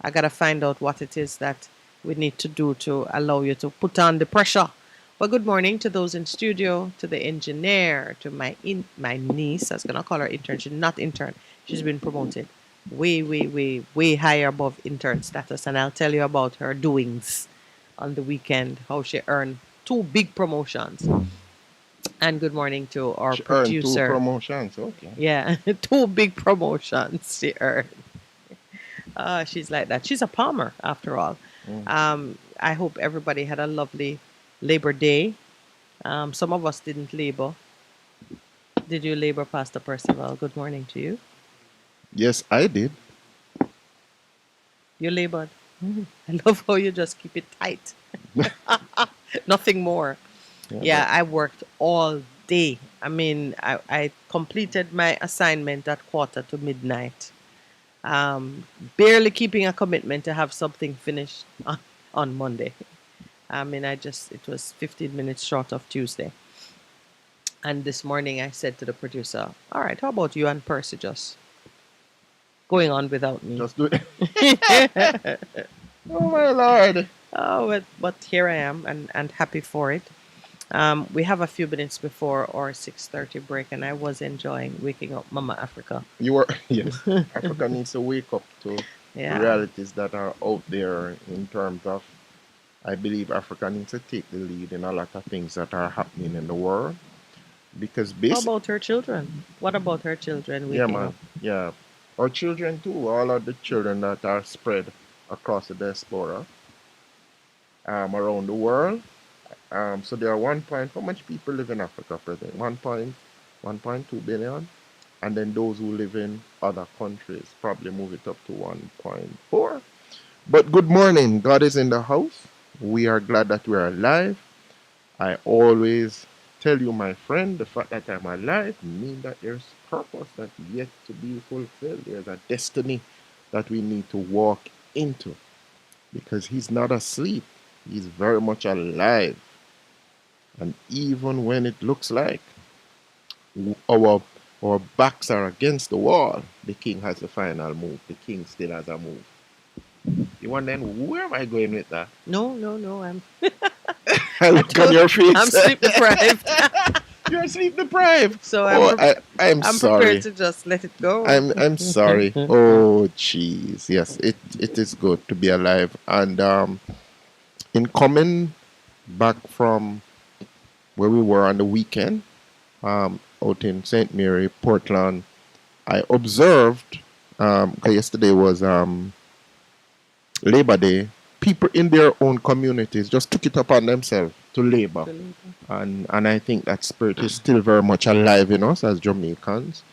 I got to find out what it is that we need to do to allow you to put on the pressure. Well, good morning to those in studio, to the engineer, to my niece. I was gonna call her intern. She's not intern. She's been promoted way higher above intern status, and I'll tell you about her doings on the weekend. How she earned two big promotions. And good morning to our She earned two producer. promotions. Okay. Yeah, two big promotions she earned. She's like that. She's a Palmer, after all. Mm. I hope everybody had a lovely Labor Day. Some of us didn't labor. Did you labor, Pastor Percival? Good morning to you. Yes, I did. You labored. I love how you just keep it tight. Nothing more. Yeah, Yeah, but I worked all day. I mean, I completed my assignment at quarter to midnight. Um, Barely keeping a commitment to have something finished on Monday. I mean, it was 15 minutes short of Tuesday. And this morning I said to the producer, all right, how about you and Percy just going on without me? just do it. Oh my lord. Oh, but here I am and happy for it. We have a few minutes before our 6:30 break, and I was enjoying waking up Mama Africa. You were yes. Africa needs to wake up to the Yeah. realities that are out there in terms of I believe Africa needs to take the lead in a lot of things that are happening in the world. Because How basic about her children? What about her children yeah waking man. up? Yeah. Our children too, all of the children that are spread across the diaspora around the world. So there are how much people live in Africa present? 1.2 billion. And then those who live in other countries probably move it up to 1.4. But good morning. God is in the house. We are glad that we are alive. I always tell you, my friend, the fact that I'm alive means that there's purpose that yet to be fulfilled. There's a destiny that we need to walk into because He's not asleep. He's very much alive. And even when it looks like our our backs are against the wall, the king has the final move. The king still has a move. You wondering where am I going with that? No, no, no. I I look on told your I'm face. sleep deprived, You're sleep deprived. so Oh, I'm I'm prepared sorry. to just let it go. I'm sorry. Oh, jeez. Yes, it is good to be alive. And in coming back from where we were on the weekend, out in St. Mary, Portland, I observed. 'Cause yesterday was Labor Day. People in their own communities just took it upon themselves to labor, and I think that spirit is still very much alive in us as Jamaicans.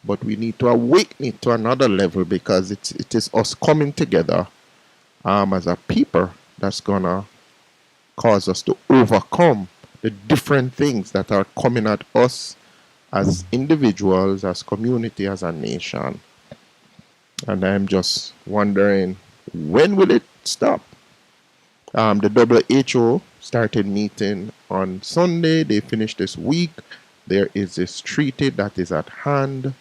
But we need to awaken it to another level because it is us coming together as a people that's gonna cause us to overcome the different things that are coming at us as individuals, as community, as a nation. And I'm just wondering when will it stop? The WHO started meeting on Sunday. They finished this week. There is this treaty that is at hand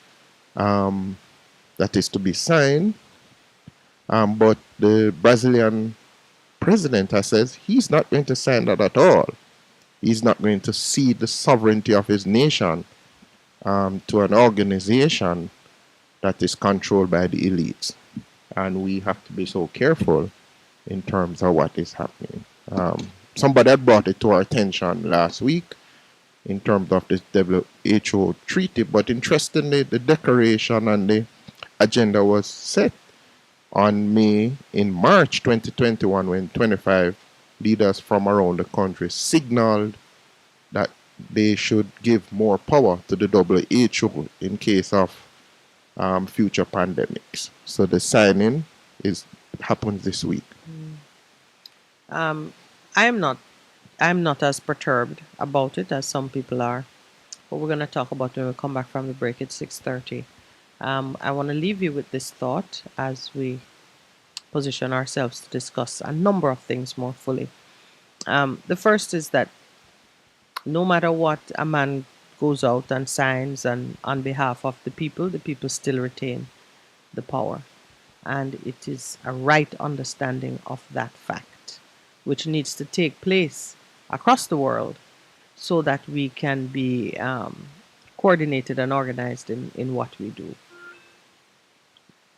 um, that is to be signed. But the Brazilian president has says he's not going to sign that at all. He's not going to cede the sovereignty of his nation to an organization that is controlled by the elites. And we have to be so careful in terms of what is happening. Somebody had brought it to our attention last week in terms of this WHO treaty, but interestingly, the declaration and the agenda was set in March 2021 when 25 leaders from around the country signaled that they should give more power to the WHO in case of future pandemics. So the signing is happens this week. Um, I'm not I'm not as perturbed about it as some people are. But we're gonna talk about when we come back from the break at 6:30. I want to leave you with this thought as we position ourselves to discuss a number of things more fully. The first is that no matter what a man goes out and signs and on behalf of the people still retain the power. and it is a right understanding of that fact, which needs to take place across the world so that we can be coordinated and organized in what we do.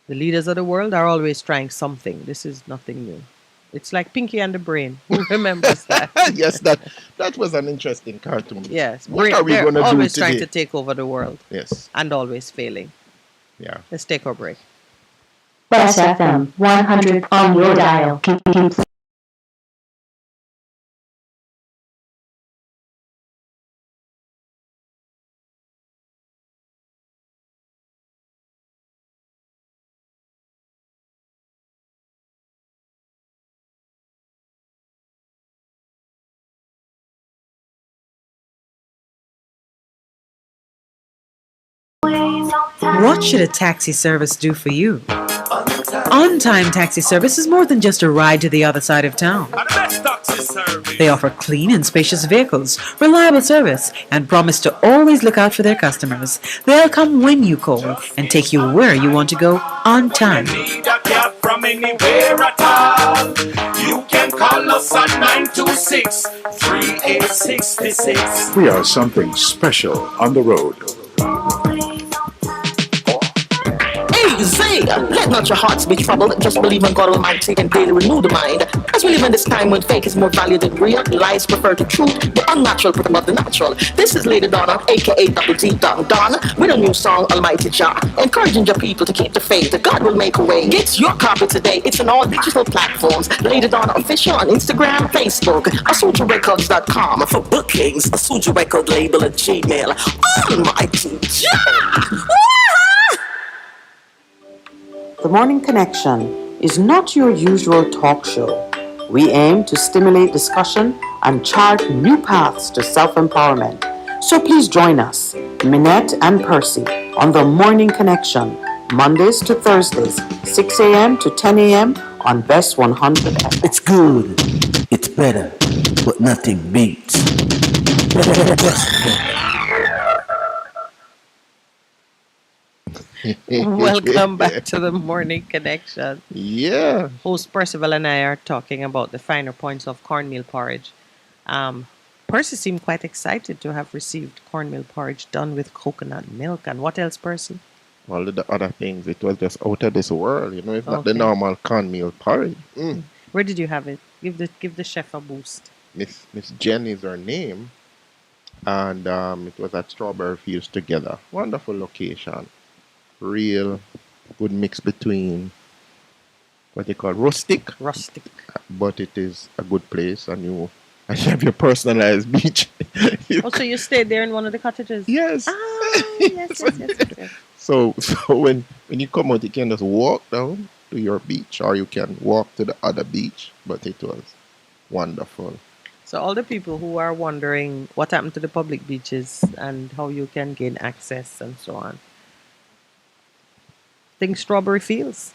The leaders of the world are always trying something. This is nothing new. It's like Pinky and the Brain. Who remembers that? Yes, that was an interesting cartoon. Yes, What are we they're going to do always trying today? to take over the world Yes. and always failing. Yeah. Let's take our break. Best FM 100 on your dial. Can you play? What should a taxi service do for you? On-Time Taxi Service is more than just a ride to the other side of town. They offer clean and spacious vehicles, reliable service, and promise to always look out for their customers. They'll come when you call and take you where you want to go on time. From anywhere at all, you can call us at 926-3866. We are something special on the road. Hey, Zay, let not your hearts be troubled. Just believe in God Almighty and daily renew the mind. As we live in this time when fake is more valued than real, lies prefer to truth, the unnatural put above the natural. This is Lady Donna, aka Double D Don Don, with a new song, Almighty Jah, encouraging your people to keep the faith. God will make a way. Get your copy today. It's on all digital platforms. Lady Donna Official on Instagram, Facebook, AsujaRecords.com for bookings. Asuja Record Label at Gmail. Almighty Jah! The Morning Connection is not your usual talk show. We aim to stimulate discussion and chart new paths to self-empowerment. So please join us, Minette and Percy, on The Morning Connection, Mondays to Thursdays, 6 a.m. to 10 a.m. on Best 100 FM. It's good, it's better, but nothing beats. Welcome back to the Morning Connection. Yeah. Host Percival and I are talking about the finer points of cornmeal porridge. Percy seemed quite excited to have received cornmeal porridge done with coconut milk. And what else, Percy? All the other things, it was just out of this world. You know, it's not the Okay. normal cornmeal porridge. Where did you have it? Give the chef a boost. Miss Jen is her name, and it was at Strawberry Fields Together. Wonderful location. Real good mix between what they call rustic, Rustic. but it is a good place, and you have your personalized beach. You Oh, so you stayed there in one of the cottages? yes. Ah, yes. So when you come out, you can just walk down to your beach, or you can walk to the other beach. But it was wonderful. So all the people who are wondering what happened to the public beaches and how you can gain access and so on, think Strawberry Fields.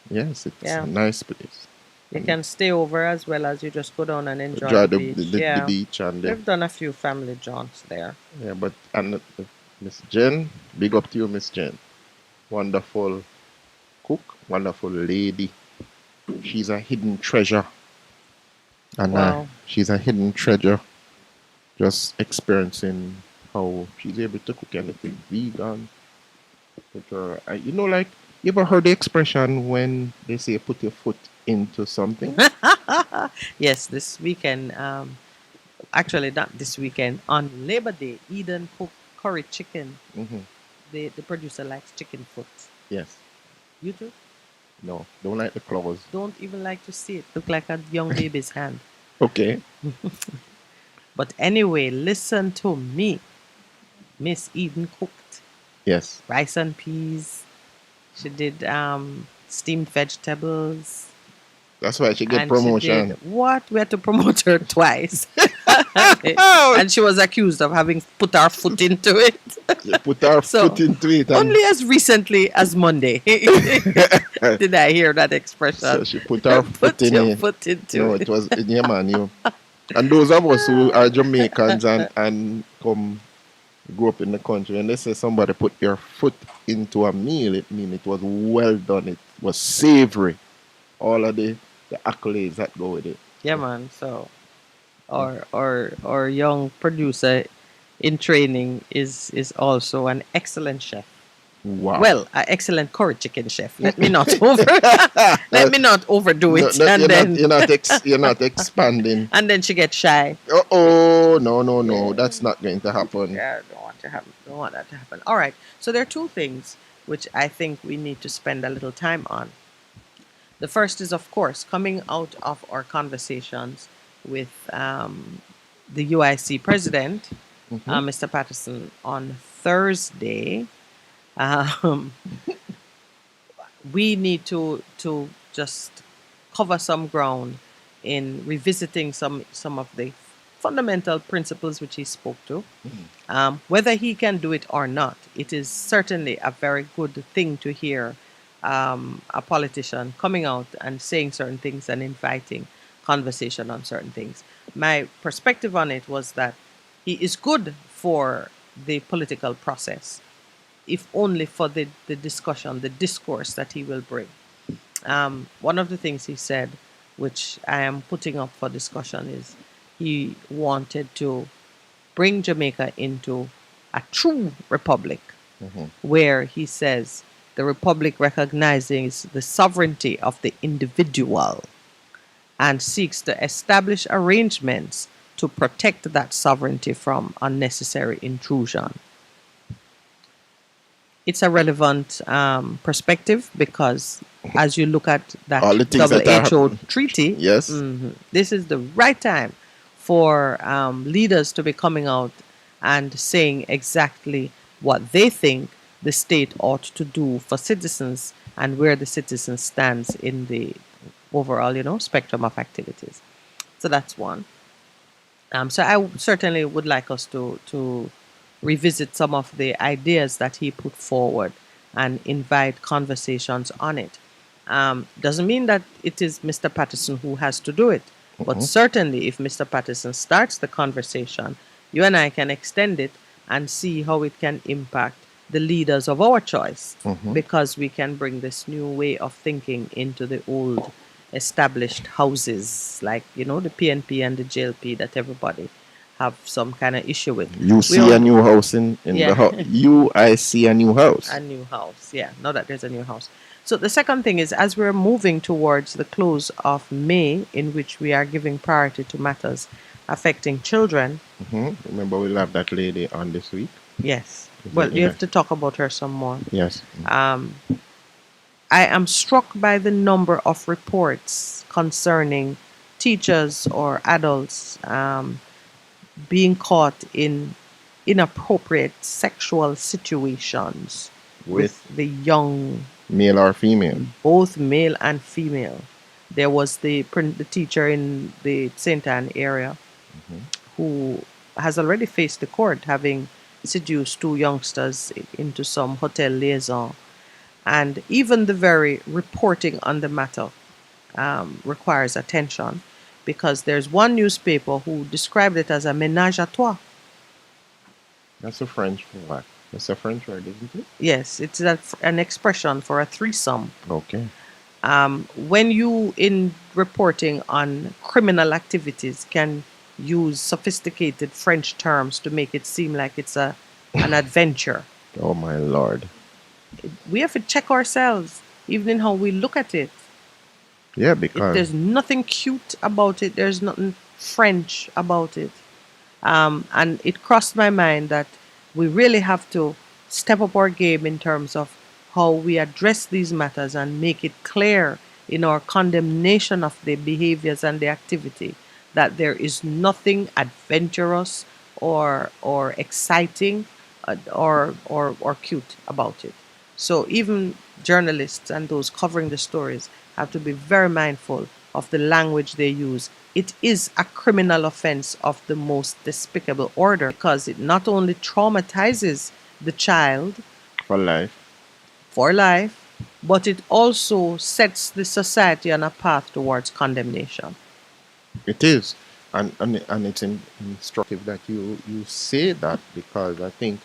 Yes, it's Yeah. a nice place. You can stay over as well as you just go down and enjoy Enjoy the the, beach. the, Yeah. the beach and the, We've done a few family jaunts there. yeah, but and Miss Jen, big up to you, Miss Jen. Wonderful cook, wonderful lady. She's a hidden treasure, and Wow. she's a hidden treasure. Just experiencing how she's able to cook anything vegan. But, you know, like you ever heard the expression when they say put your foot into something? Yes, this weekend, actually not this weekend, on Labor Day, Eden cooked curry chicken. Hmm. The producer likes chicken foot. Yes. You too? No, don't like the claws. Don't even like to see it. Look like a young baby's hand. Okay. But anyway, listen to me. Miss Eden cooked Yes. rice and peas. She did steamed vegetables. That's why she get And promotion. she did what? We had to promote her twice. Oh. And she was accused of having put her foot into it. You put our So, foot into it, and Only as recently as Monday did I hear that expression. so she put our foot Put in your it. foot into No, it. it was yeah, man. You and those of us who are Jamaicans and come grew up in the country, and they say somebody put your foot into a meal, it mean it was well done. was savory. All of the accolades that go with it. Yeah, man. So, our young producer in training is also an excellent chef. Wow. Well, an excellent curry chicken chef. Let me not let me not overdo it, No, and then you're not expanding. and then she gets shy. Oh no, that's not going to happen. Yeah, don't want that to happen. All right. So there are two things which I think we need to spend a little time on. The first is, of course, coming out of our conversations with the UIC president, Mr. Patterson, on Thursday. Um, we need to just cover some ground in revisiting some of the fundamental principles which he spoke to. Whether he can do it or not, it is certainly a very good thing to hear a politician coming out and saying certain things and inviting conversation on certain things. My perspective on it was that he is good for the political process, if only for the discussion, the discourse that he will bring. One of the things he said, which I am putting up for discussion, is he wanted to bring Jamaica into a true republic, where he says the republic recognizes the sovereignty of the individual and seeks to establish arrangements to protect that sovereignty from unnecessary intrusion. It's a relevant perspective because as you look at that All the things that are WHO treaty, Yes. this is the right time for leaders to be coming out and saying exactly what they think the state ought to do for citizens and where the citizen stands in the overall, spectrum of activities. So that's one. So I certainly would like us to revisit some of the ideas that he put forward and invite conversations on it. Doesn't mean that it is Mr. Patterson who has to do it, but certainly if Mr. Patterson starts the conversation, you and I can extend it and see how it can impact the leaders of our choice, because we can bring this new way of thinking into the old established houses like the PNP and the JLP that everybody have some kind of issue with. You see a new house in Yeah. the house. I see a new house. A new house, yeah. Now that there's a new house. So the second thing is, as we're moving towards the close of May, in which we are giving priority to matters affecting children. Remember, we'll have that lady on this week. Yes. Well, you have to talk about her some more. Yes. I am struck by the number of reports concerning teachers or adults being caught in inappropriate sexual situations with the young, Male or female. both male and female. There was the teacher in the St. Anne area who has already faced the court, having seduced two youngsters into some hotel liaison. And even the very reporting on the matter requires attention, because there's one newspaper who described it as a ménage à trois. That's a French word. That's a French word, isn't it? Yes, it's an expression for a threesome. Okay. When you, in reporting on criminal activities, can use sophisticated French terms to make it seem like it's an adventure, Oh my Lord. we have to check ourselves, even in how we look at it. Yeah, because There's nothing cute about it. There's nothing French about it. And it crossed my mind that we really have to step up our game in terms of how we address these matters and make it clear in our condemnation of the behaviors and the activity that there is nothing adventurous or exciting or cute about it. So even journalists and those covering the stories have to be very mindful of the language they use. It is a criminal offense of the most despicable order, because it not only traumatizes the child for life. but it also sets the society on a path towards condemnation. It is. And it's instructive that you say that, because I think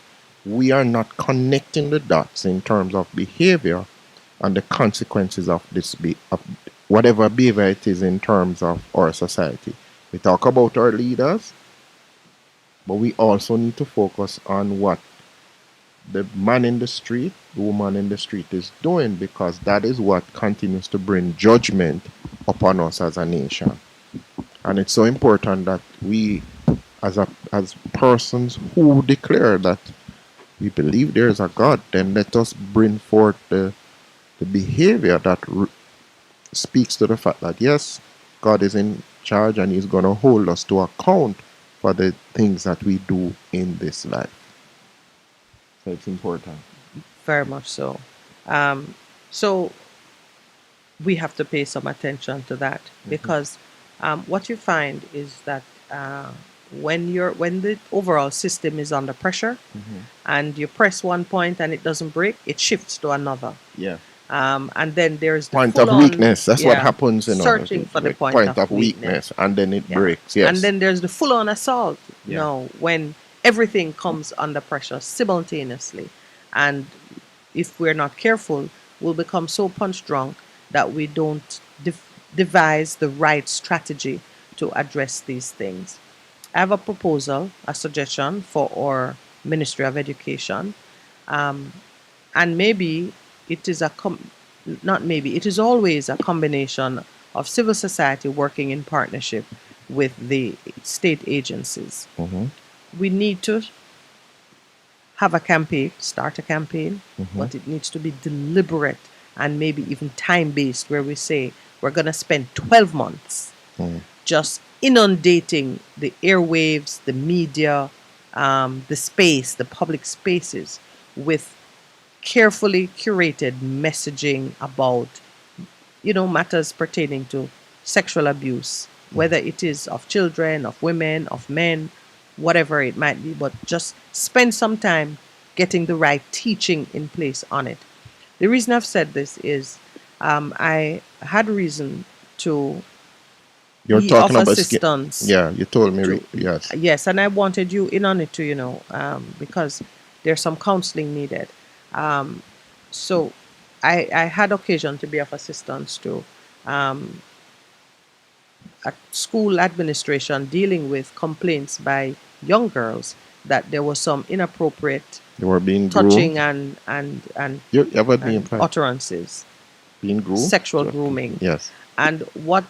we are not connecting the dots in terms of behavior and the consequences of of whatever behavior it is in terms of our society. We talk about our leaders, but we also need to focus on what the man in the street, the woman in the street is doing, because that is what continues to bring judgment upon us as a nation. And it's so important that we, as persons who declare that we believe there is a God, then let us bring forth the behavior that speaks to the fact that yes, God is in charge and He's going to hold us to account for the things that we do in this life. So it's important. Very much so. So we have to pay some attention to that because what you find is that when the overall system is under pressure and you press one point and it doesn't break, it shifts to another. Yeah. And then there's the Point of full-on- weakness. That's what happens, Searching for the point of weakness, and then it breaks. Yes. And then there's the full-on assault. Yeah. You know, when everything comes under pressure simultaneously, and if we're not careful, we'll become so punch drunk that we don't devise the right strategy to address these things. I have a proposal, a suggestion for our Ministry of Education, and maybe it is not maybe, it is always a combination of civil society working in partnership with the state agencies. We need to have a campaign, start a campaign, but it needs to be deliberate and maybe even time-based, where we say we're going to spend 12 months just inundating the airwaves, the media, the space, the public spaces with carefully curated messaging about, matters pertaining to sexual abuse, whether it is of children, of women, of men, whatever it might be, but just spend some time getting the right teaching in place on it. The reason I've said this is I had reason to You're be talking of about assistance. Yeah, you told me. Yes. Yes, and I wanted you in on it too, because there's some counseling needed. So I had occasion to be of assistance to a school administration dealing with complaints by young girls that there was some inappropriate They were being touching groomed. and You ever been utterances, being groomed? sexual Yeah. grooming. Yes. And what